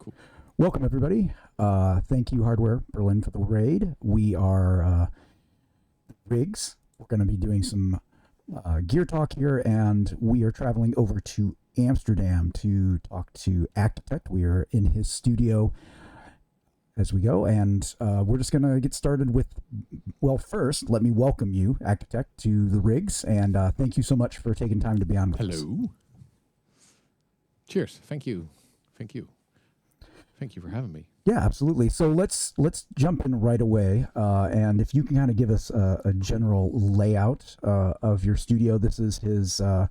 Cool. Welcome, everybody. Thank you, Hardware Berlin, for the raid. We are Rigs. We're going to be doing some gear talk here, and we are traveling over to Amsterdam to talk to Actitect. We are in his studio as we go, and we're just going to get started with, well, first, let me welcome you, Actitect, to the Rigs, and thank you so much for taking time to be on with us. Hello. Cheers. Thank you. Thank you. Thank you for having me. Yeah, absolutely. So let's jump in right away, and if you can kind of give us a general layout of your studio. This is a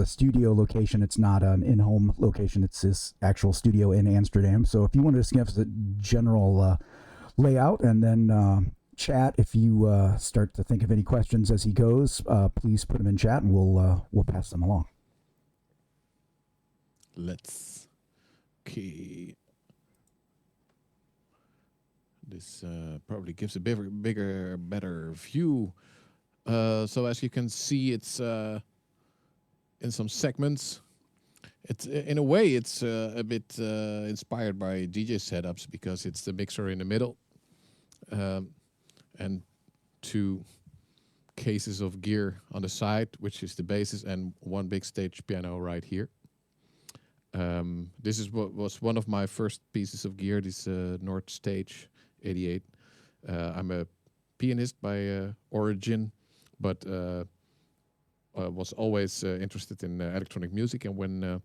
studio location. It's not an in-home location. It's his actual studio in Amsterdam. So if you want to just give us a general layout, and then chat, if you start to think of any questions as he goes, please put them in chat, and we'll pass them along. Let's key. This probably gives a bigger, better view. So as you can see, it's in some segments. It's in a way it's a bit inspired by DJ setups because it's the mixer in the middle, and two cases of gear on the side, which is the basses, and one big stage piano right here. This is what was one of my first pieces of gear. This Nord Stage 88. I'm a pianist by origin, but was always interested in electronic music. And when the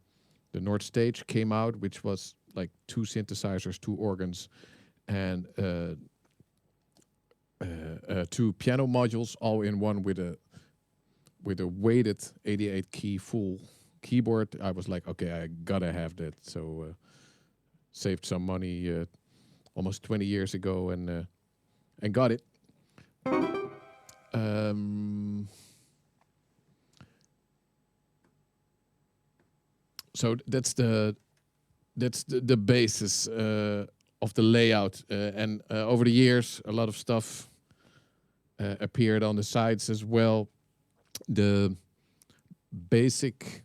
Nord Stage came out, which was like 2 synthesizers, 2 organs, and 2 piano modules, all in one with a weighted 88 key full keyboard, I was like, okay, I gotta have that. So saved some money almost 20 years ago and got it. So that's the basis of the layout, and over the years, a lot of stuff appeared on the sides as well. The basic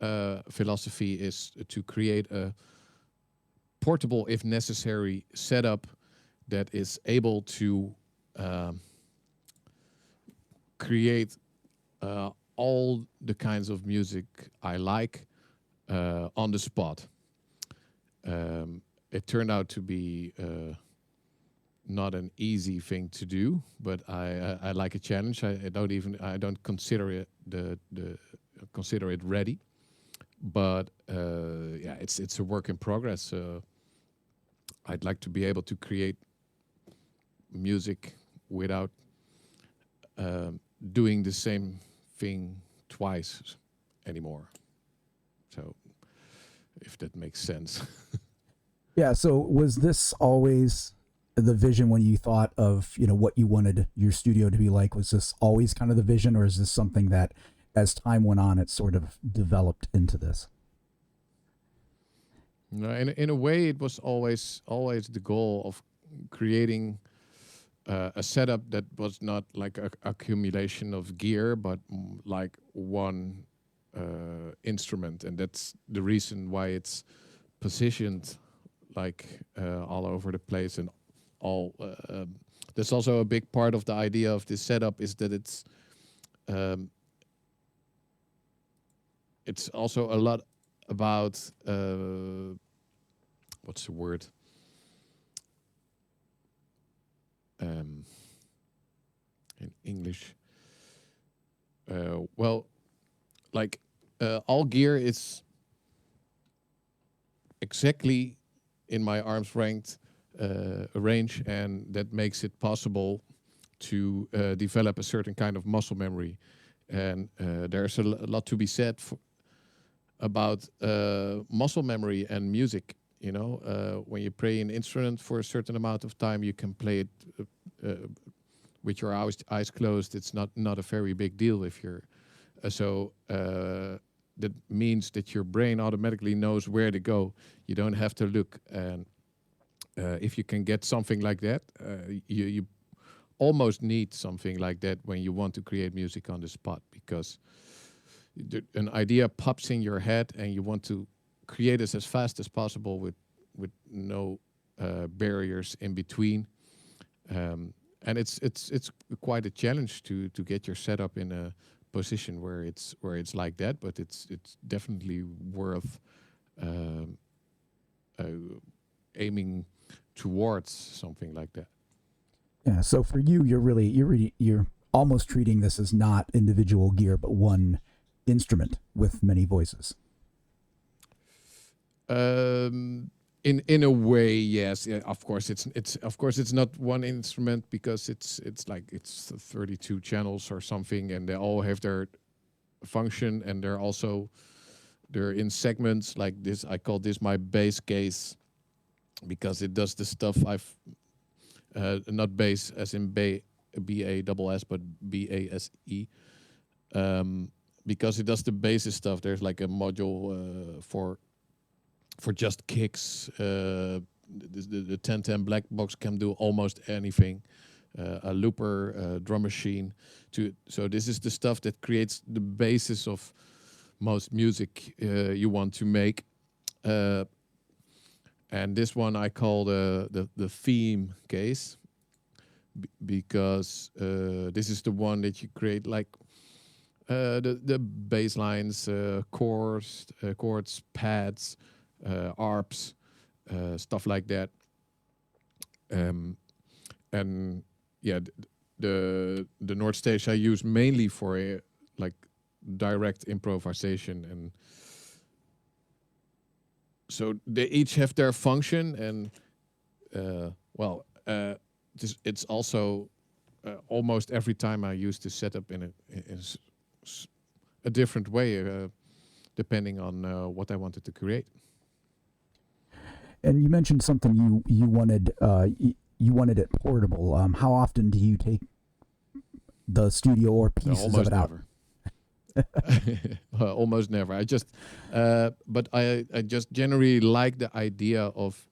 philosophy is to create a portable, if necessary, setup that is able to create all the kinds of music I like on the spot. It turned out to be not an easy thing to do, but I like a challenge. I don't consider it ready. But yeah, it's a work in progress. I'd like to be able to create music without doing the same thing twice anymore. So, if that makes sense. Yeah. So was this always the vision when you thought of, what you wanted your studio to be like? Was this always kind of the vision, or is this something that as time went on, it sort of developed into this? No, in a way, it was always the goal of creating a setup that was not like a accumulation of gear, but like one instrument, and that's the reason why it's positioned like all over the place and all. That's also a big part of the idea of this setup, is that it's also a lot about what's the word? In English. Well, like all gear is exactly in my arm's length range, and that makes it possible to develop a certain kind of muscle memory. And there's a lot to be said about muscle memory and music. When you play an instrument for a certain amount of time, you can play it with your eyes closed. It's not a very big deal if you're that means that your brain automatically knows where to go. You don't have to look. And if you can get something like that, you almost need something like that when you want to create music on the spot, because an idea pops in your head and you want to create it as fast as possible with with no barriers in between. And it's quite a challenge to get your setup in a position where it's like that, but it's definitely worth um, uh, aiming towards something like that. Yeah. So for you, you're almost treating this as not individual gear, but one instrument with many voices. In a way, yes. Yeah, of course, it's not one instrument because it's 32 channels or something, and they all have their function, and they're in segments like this. I call this my base case because it does the stuff I've not bass as in B-A-S-S, but B-A-S-E. Because it does the basis stuff. There's like a module for just kicks. The 1010 black box can do almost anything. A looper, drum machine. So this is the stuff that creates the basis of most music you want to make. And this one I call the theme case because this is the one that you create like the bass lines, chords, pads, arps, stuff like that. And yeah, the Nord stage I use mainly for like direct improvisation, and so they each have their function, and it's also almost every time I use the setup in a different way, depending on what I wanted to create. And you mentioned something you wanted it portable. How often do you take the studio or pieces of it out? Almost never. But I just generally like the idea of.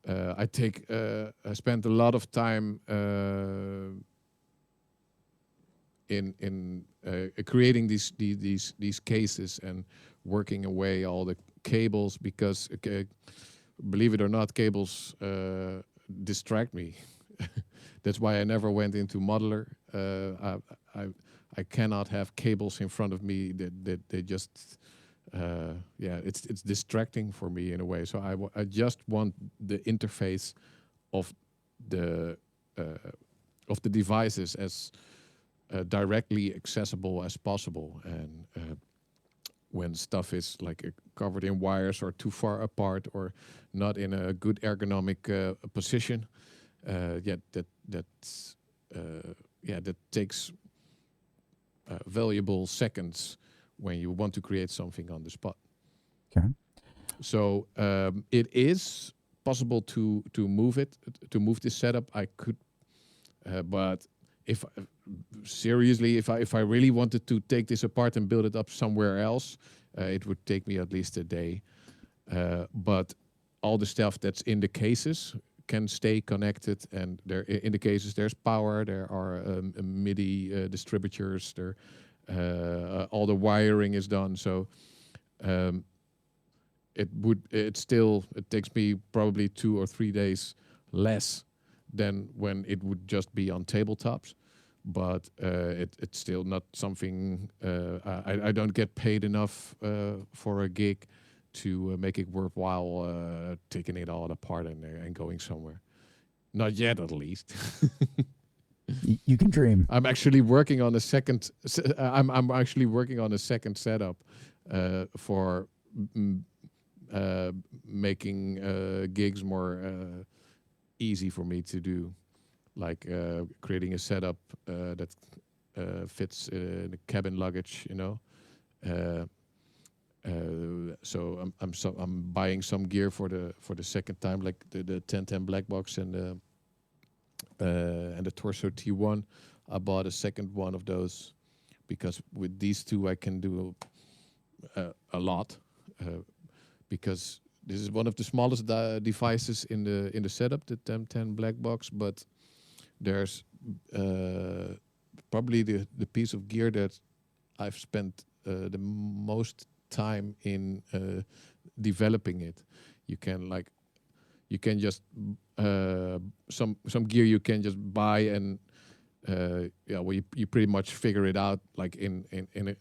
I spent a lot of time in creating these cases and working away all the cables because believe it or not, cables distract me. That's why I never went into modeler. I cannot have cables in front of me that they just it's distracting for me in a way. So I just want the interface of the devices as directly accessible as possible, and when stuff is like covered in wires or too far apart or not in a good ergonomic position, that takes valuable seconds when you want to create something on the spot. Okay. So it is possible to move this setup. I could, but if I really wanted to take this apart and build it up somewhere else, it would take me at least a day. But all the stuff that's in the cases can stay connected, and there in the cases there's power, there are MIDI distributors, there all the wiring is done. So it takes me probably 2 or 3 days less than when it would just be on tabletops. But it's still not something I don't get paid enough for a gig to make it worthwhile taking it all apart and going somewhere. Not yet, at least. You can dream. I'm actually working on a second. I'm actually working on a second setup for making gigs more easy for me to do, like creating a setup that fits in the cabin luggage, you know. So I'm buying some gear for the second time, like the 1010 black box and the Torso T1. I bought a second one of those because with these two I can do a lot. Because this is one of the smallest devices in the setup, the 1010 black box, but there's probably the piece of gear that I've spent the most time in developing it. You can like you can just some gear you can just buy and yeah, well, you pretty much figure it out like in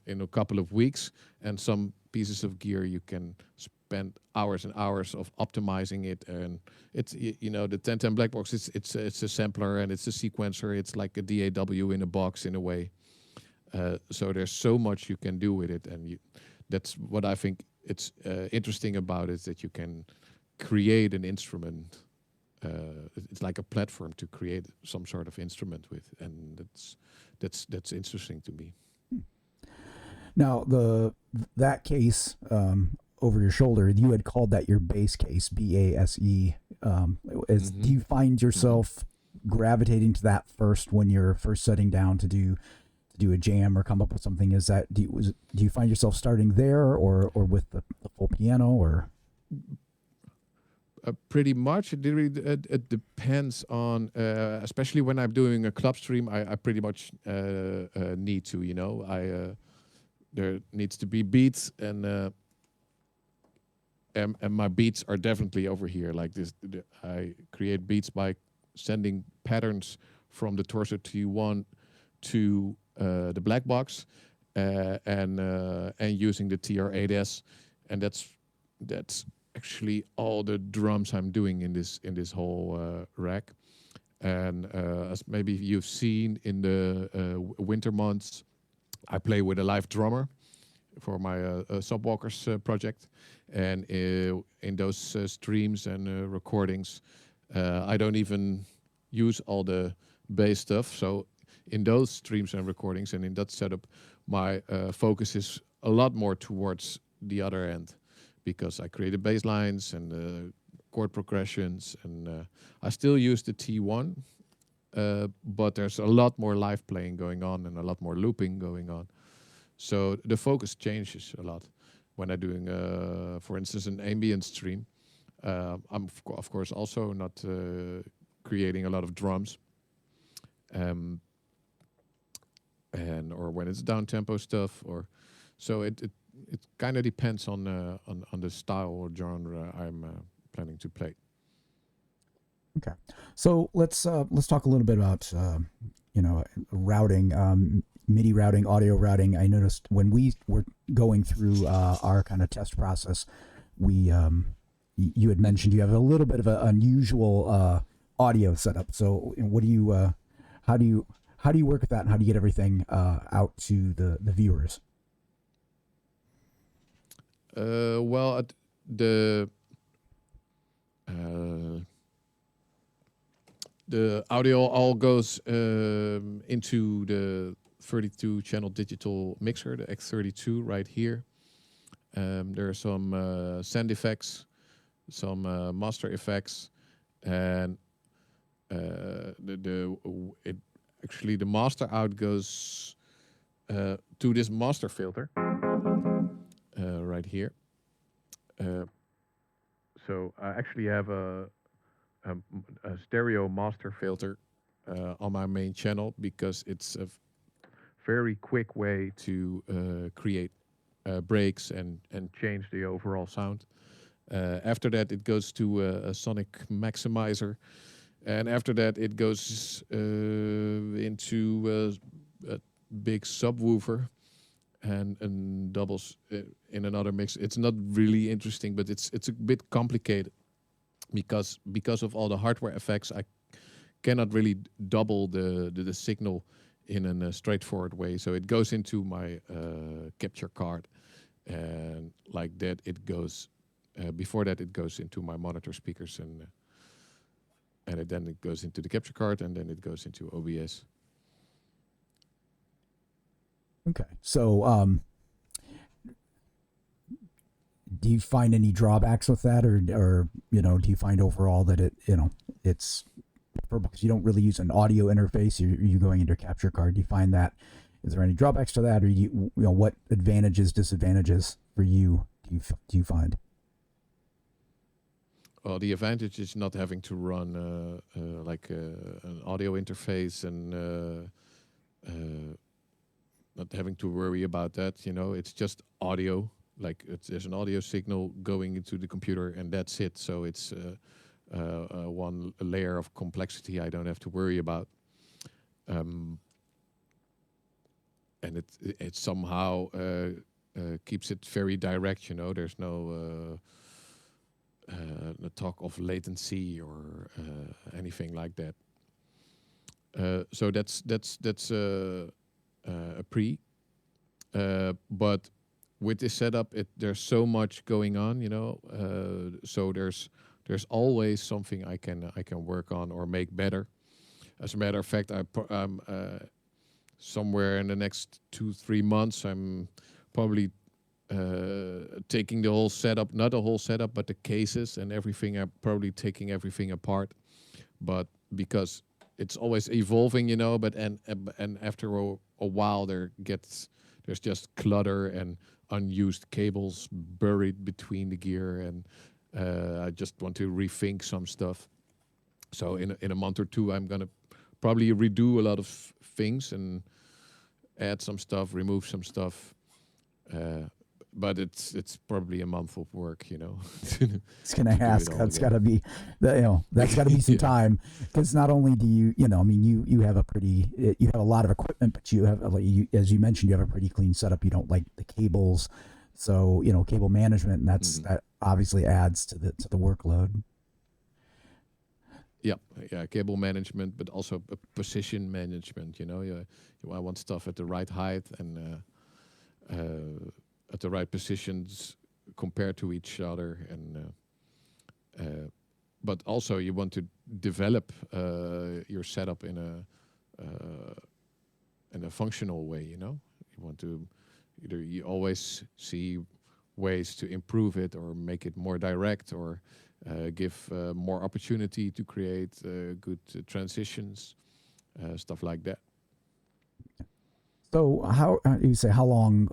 a couple of weeks, and some pieces of gear you can spend hours and hours of optimizing it. And it's you know, the 1010 black box, it's a sampler and it's a sequencer. It's like a DAW in a box in a way. So there's so much you can do with it, and that's what I think it's interesting about it, that you can create an instrument. It's like a platform to create some sort of instrument with, and that's interesting to me. Now, that case over your shoulder, you had called that your base case, BASE. Do you find yourself gravitating to that first when you're first setting down to do a jam or come up with something? Is that do you find yourself starting there, or with the full piano, or? Pretty much. It depends on, especially when I'm doing a club stream. I pretty much need to, you know, there needs to be beats, and my beats are definitely over here. Like this, I create beats by sending patterns from the Torso T1 to the black box, and using the TR8S, and that's actually all the drums I'm doing in this whole rack. And as maybe you've seen in the winter months, I play with a live drummer for my Subwalkers project, and in those streams and recordings, I don't even use all the bass stuff. So in those streams and recordings and in that setup, my focus is a lot more towards the other end, because I created bass lines and chord progressions, and I still use the T1, but there's a lot more live playing going on and a lot more looping going on. So the focus changes a lot when I'm doing, for instance, an ambient stream. I'm of course also not creating a lot of drums, and or when it's down tempo stuff, or so it kind of depends on the style or genre I'm planning to play. Okay, so let's talk a little bit about routing, MIDI routing, audio routing. I noticed when we were going through our kind of test process, we you had mentioned you have a little bit of an unusual audio setup. So what do you how do you work with that, and how do you get everything out to the viewers? Well, the audio all goes into the 32 channel digital mixer, the X32 right here. There are some send effects, some master effects, and actually the master out goes to this master filter right here. So I actually have a stereo master filter on my main channel, because it's a very quick way to create breaks and change the overall sound. After that, it goes to a sonic maximizer, and after that, it goes into a big subwoofer and doubles in another mix. It's not really interesting, but it's a bit complicated, because of all the hardware effects, I cannot really double the signal in a straightforward way. So it goes into my capture card, and like that it goes. Before that, it goes into my monitor speakers, and then it goes into the capture card, and then it goes into OBS. Okay, so do you find any drawbacks with that, or do you find overall that it's because you don't really use an audio interface, you're going into a capture card? Do you find that, is there any drawbacks to that, or what advantages, disadvantages for you do you find? Well, the advantage is not having to run like an audio interface, and not having to worry about that. It's just audio. Like there's an audio signal going into the computer, and that's it. So it's one layer of complexity I don't have to worry about. Um, and it somehow keeps it very direct. There's no talk of latency or anything like that. So that's a pre. But with this setup, there's so much going on. So there's always something I can work on or make better. As a matter of fact, I'm somewhere in the next 2-3 months, I'm probably taking the whole setup, not the whole setup, but the cases and everything. I'm probably taking everything apart, but because it's always evolving, But and after a while, there's just clutter and unused cables buried between the gear, and I just want to rethink some stuff. So in a month or two, I'm gonna probably redo a lot of things and add some stuff, remove some stuff. But it's probably a month of work, It's gonna to do it ask. all That's again. gotta be, that's gotta be some Yeah. time, because not only do I mean, you have you have a lot of equipment, but you have, as you mentioned, you have a pretty clean setup. You don't like the cables, so cable management, and Mhm. that obviously adds to the workload. Yeah, yeah, cable management, but also position management. I want stuff at the right height and at the right positions compared to each other, and but also you want to develop your setup in a functional way. You want to either you always see ways to improve it or make it more direct or give more opportunity to create good transitions, stuff like that. So how you say how long?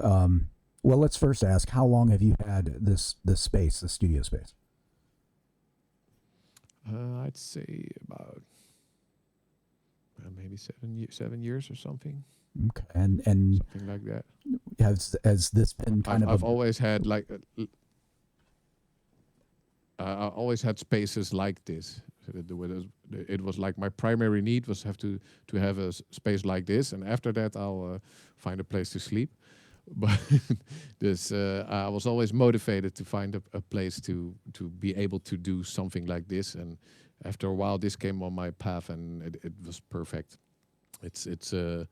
Well, let's first ask, how long have you had this space, the studio space? I'd say about maybe 7 years or something, Okay, and something like that. has this been I've kind of a I've always had like I always had spaces like this. So it was like my primary need was to have a space like this, and after that I'll find a place to sleep. But this I was always motivated to find a place to be able to do something like this, and after a while this came on my path, and it was perfect. It's uh,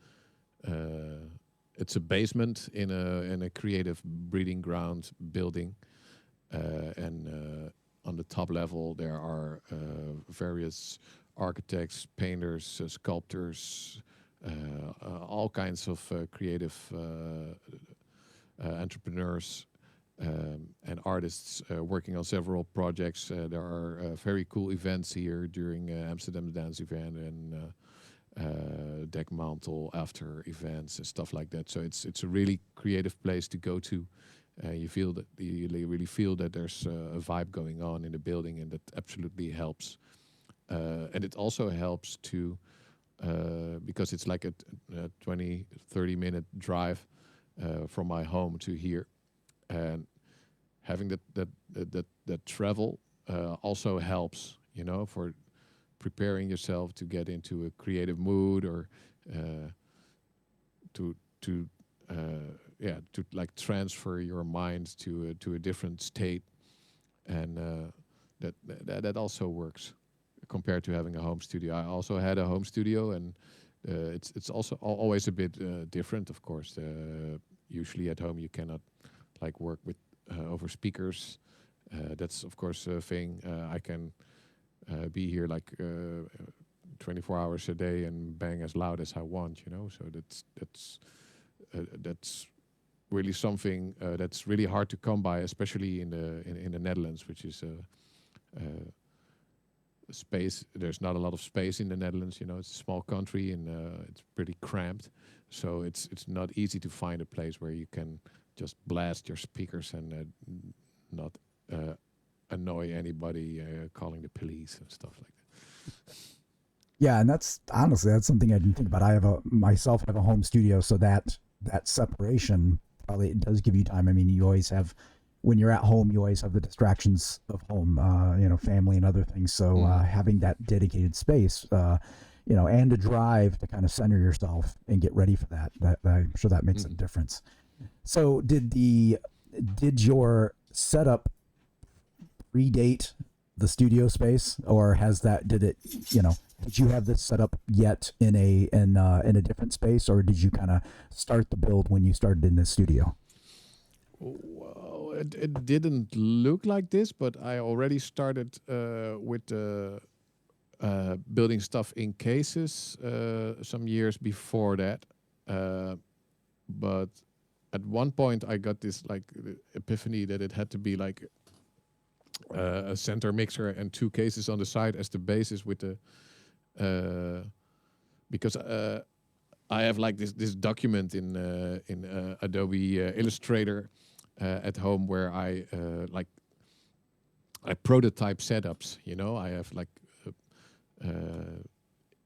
it's a basement in a creative breeding ground building, and on the top level there are various architects, painters, sculptors, all kinds of creative entrepreneurs and artists working on several projects. There are very cool events here during Amsterdam Dance Event and Dekmantel after events and stuff like that. So it's a really creative place to go to. You feel that you really feel that there's a vibe going on in the building, and that absolutely helps. And it also helps to because it's like a 20-30 minute drive from my home to here, and having that travel also helps, for preparing yourself to get into a creative mood or uh, to to like transfer your mind to a different state, and that also works compared to having a home studio. I also had a home studio, and it's also always a bit different, of course. Usually at home you cannot like work with over speakers. That's of course a thing. I can be here like 24 hours a day and bang as loud as I want, So that's really something that's really hard to come by, especially in the Netherlands, which is space. There's not a lot of space in the Netherlands. It's a small country and it's pretty cramped, so it's not easy to find a place where you can just blast your speakers and not annoy anybody calling the police and stuff like that. Yeah, and that's honestly, that's something I didn't think about. I have myself have a home studio, so that separation probably, it does give you time. I mean, you always have when you're at home, you always have the distractions of home, family and other things. So having that dedicated space, and a drive to kind of center yourself and get ready for that I'm sure that makes a difference. So did your setup predate the studio space, or did you have this set up yet in a different space, or did you kind of start the build when you started in the studio? Well, it didn't look like this, but I already started with building stuff in cases some years before that. But at one point, I got this like epiphany that it had to be like a center mixer and two cases on the side as the basis with the because I have like this document in Adobe Illustrator at home where I prototype setups. I have like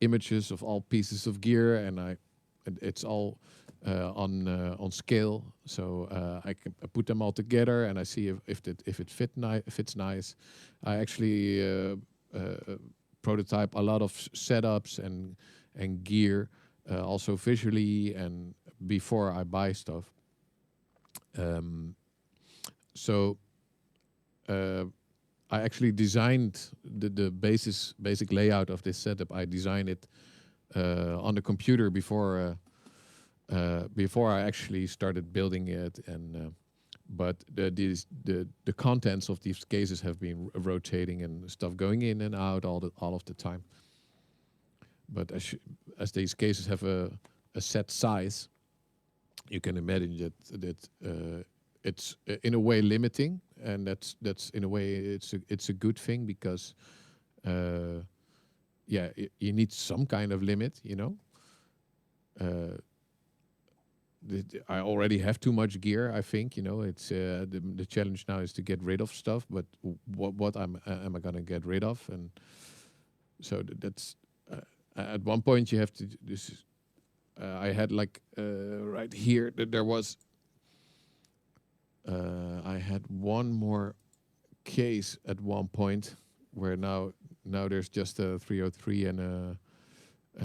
images of all pieces of gear, and it's all on scale. So I put them all together, and I see if it fits nice. I actually prototype a lot of setups and gear, also visually and before I buy stuff. So I actually designed the basic layout of this setup. I designed it on the computer before I actually started building it, and but the contents of these cases have been rotating and stuff going in and out all of the time. But as these cases have a set size, you can imagine that it's in a way limiting, and that's in a way it's a good thing because you need some kind of limit, I already have too much gear. I think it's the challenge now is to get rid of stuff. But what am I gonna get rid of? And so that's at one point you have to. I had like right here that there was. I had one more case at one point where now there's just a 303 and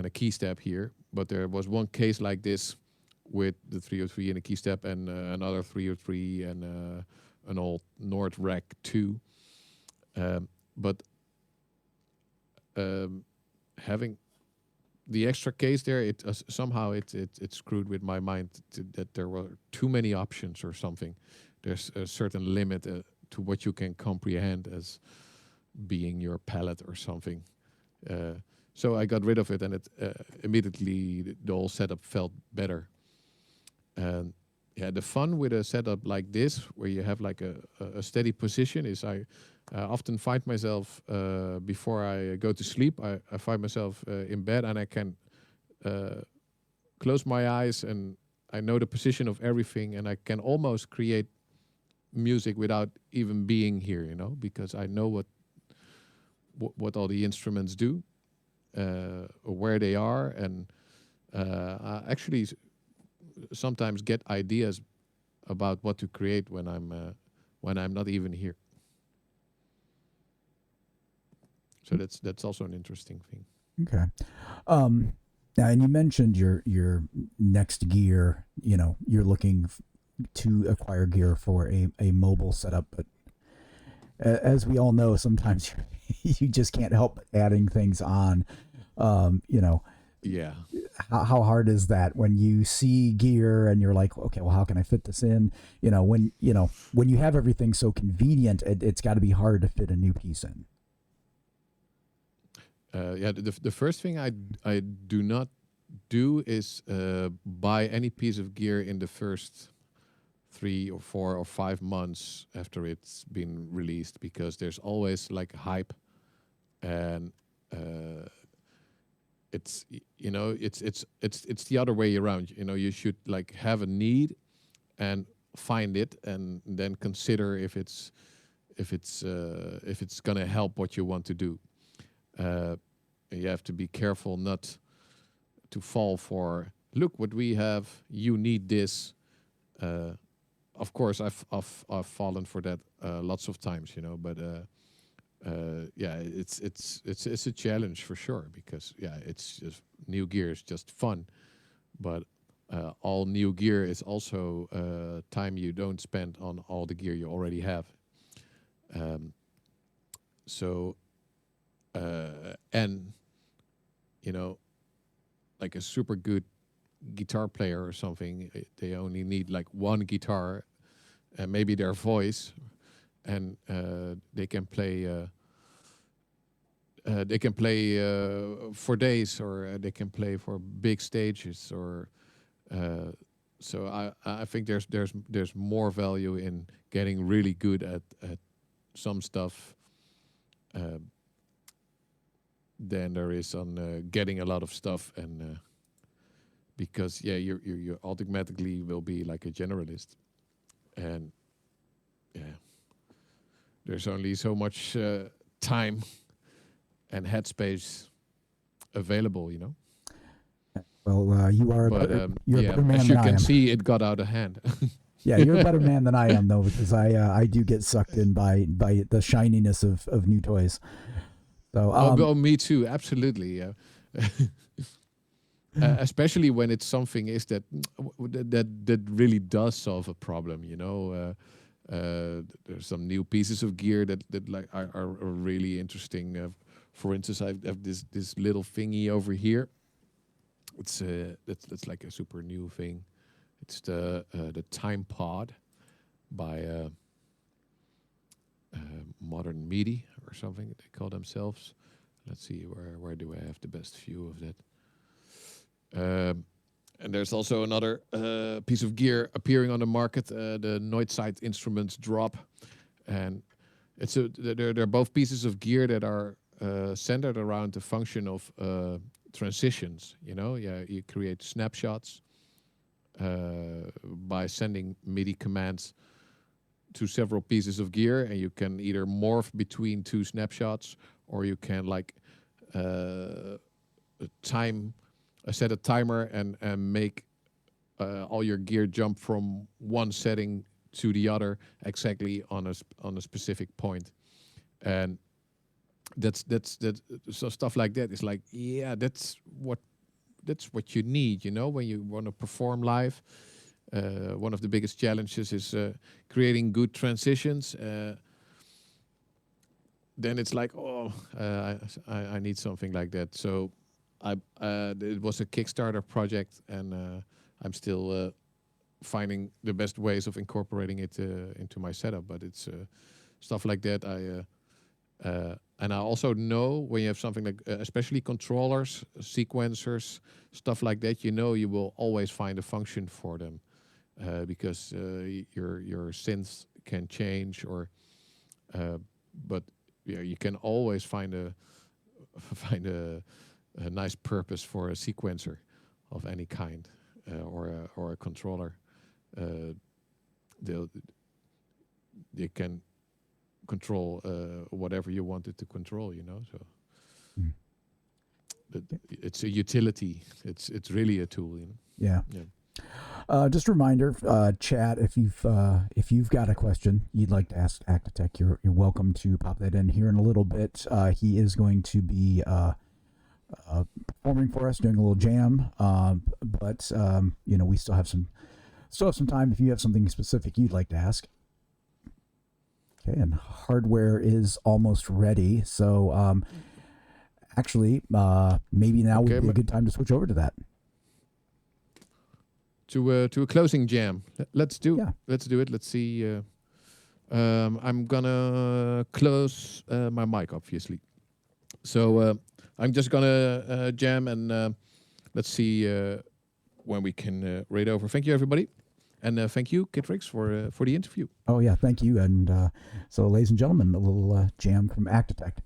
a key step here. But there was one case like this with the 303 and a key step and another 303 and an old Nord Rack 2. But having the extra case there, it somehow it screwed with my mind that there were too many options or something. There's a certain limit to what you can comprehend as being your palette or something. So I got rid of it, and it immediately the whole setup felt better. And the fun with a setup like this, where you have like a steady position, is I often find myself before I go to sleep. I find myself in bed, and I can close my eyes, and I know the position of everything, and I can almost create music without even being here, because I know what all the instruments do, where they are, and I actually sometimes get ideas about what to create when I'm not even here. So that's also an interesting thing. Okay. Now, and you mentioned your next gear. You're looking to acquire gear for a mobile setup, but as we all know, sometimes you just can't help adding things on. Yeah. How hard is that when you see gear and you're like, okay, well, how can I fit this in? When you have everything so convenient, it's got to be hard to fit a new piece in. The first thing I do not do is buy any piece of gear in the first 3 or 4 or 5 months after it's been released, because there's always like hype, and it's the other way around. You should like have a need and find it, and then consider if it's gonna help what you want to do. You have to be careful not to fall for, look what we have, you need this. of course, I've fallen for that lots of times, you know. But yeah, it's a challenge for sure because yeah, it's just new gear is just fun, but all new gear is also time you don't spend on all the gear you already have. Um, so and you know, like a super good guitar player or something, they only need like one guitar and maybe their voice, and they can play for days, or they can play for big stages, or uh, so I think there's more value in getting really good at some stuff uh, than there is on getting a lot of stuff, and because yeah, you automatically will be like a generalist, and yeah, there's only so much time and headspace available, you know. Well, you are a But you're a yeah, better man as you than I can am. see, it got out of hand. Yeah, you're a better man than I am though, because I do get sucked in by the shininess of new toys. So Oh, me too. Absolutely. Yeah. Especially when it's something is that that really does solve a problem. You know, there's some new pieces of gear that like are really interesting. For instance, I have this little thingy over here. It's that's like a super new thing. It's the Time Pod by Modern MIDI or something they call themselves. Let's see where do I have the best view of that. And there's also another piece of gear appearing on the market, the Noidside Instruments Drop, and they're both pieces of gear that are centered around the function of transitions. You know, yeah, you create snapshots by sending MIDI commands to several pieces of gear, and you can either morph between two snapshots, or you can like uh, time set a timer and make all your gear jump from one setting to the other exactly on a specific point. And that's so stuff like that is like, yeah, that's what you need, you know, when you want to perform live. One of the biggest challenges is creating good transitions. Then it's like, oh, I need something like that. So it was a Kickstarter project, and I'm still finding the best ways of incorporating it into my setup. But it's stuff like that. And I also know when you have something like, especially controllers, sequencers, stuff like that, you know, you will always find a function for them because your synths can change, or but yeah, you can always find a find a nice purpose for a sequencer of any kind, or a controller. Uh, they they can control whatever you want it to control. You know, so Mm. it's a utility. It's really a tool. You know. Yeah. Yeah. Just a reminder, chat. If you've got a question you'd like to ask Actitect, you're welcome to pop that in here in a little bit. He is going to be performing for us, doing a little jam. But you know, we still have some time. If you have something specific you'd like to ask. Okay, and hardware is almost ready. So actually, maybe now Okay, would be a good time to switch over to that. to a closing jam. Let's do Yeah. let's do it. Let's see. I'm gonna close my mic, obviously. So I'm just gonna jam, and let's see when we can raid over. Thank you, everybody, and thank you, Kethrex, for the interview. Oh yeah, thank you. And so, ladies and gentlemen, a little jam from Actitect.